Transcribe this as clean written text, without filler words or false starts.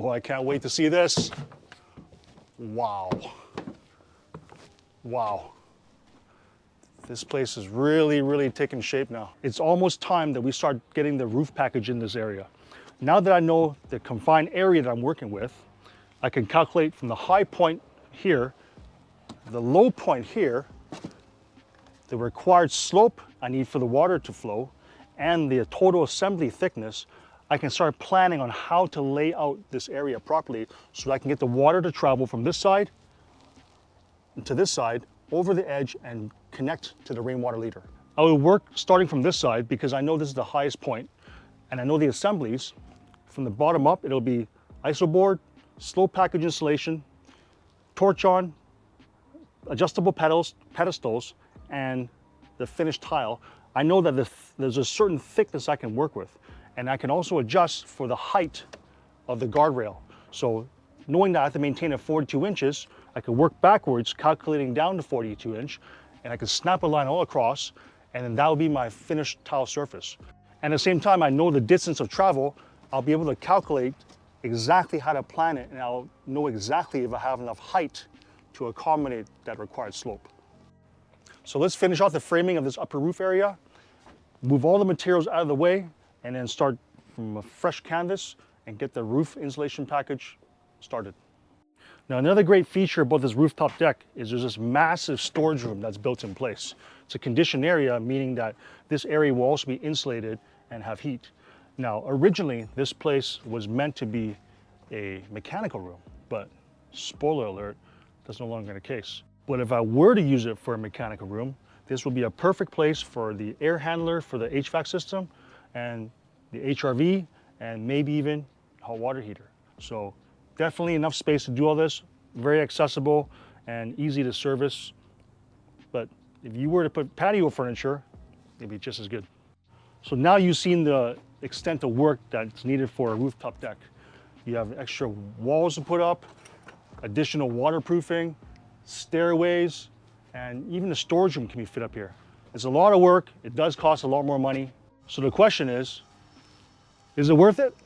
Oh, I can't wait to see this. Wow. Wow. This place is really taking shape now. It's almost time that we start getting the roof package in this area. Now that I know the confined area that I'm working with, I can calculate from the high point here, the low point here, the required slope I need for the water to flow, and the total assembly thickness. I can start planning on how to lay out this area properly so that I can get the water to travel from this side to this side, over the edge, and connect to the rainwater leader. I will work starting from this side because I know this is the highest point, and I know the assemblies. From the bottom up, it'll be isoboard, slope package installation, torch on, adjustable pedestals, and the finished tile. I know that there's a certain thickness I can work with, and I can also adjust for the height of the guardrail. So knowing that I have to maintain at 42 inches, I can work backwards, calculating down to 42 inch, and I can snap a line all across, and then that will be my finished tile surface. And at the same time, I know the distance of travel. I'll be able to calculate exactly how to plan it, and I'll know exactly if I have enough height to accommodate that required slope. So let's finish off the framing of this upper roof area, move all the materials out of the way, and then start from a fresh canvas and get the roof insulation package started. Now, another great feature about this rooftop deck is there's this massive storage room that's built in place. It's a conditioned area, meaning that this area will also be insulated and have heat. Now, originally, this place was meant to be a mechanical room, but spoiler alert, that's no longer the case. But if I were to use it for a mechanical room, this would be a perfect place for the air handler for the HVAC system and the HRV, and maybe even hot water heater. So definitely enough space to do all this, very accessible and easy to service. But if you were to put patio furniture, it'd be just as good. So now you've seen the extent of work that's needed for a rooftop deck. You have extra walls to put up, additional waterproofing, stairways, and even the storage room can be fit up here. It's a lot of work. It does cost a lot more money. So the question is it worth it?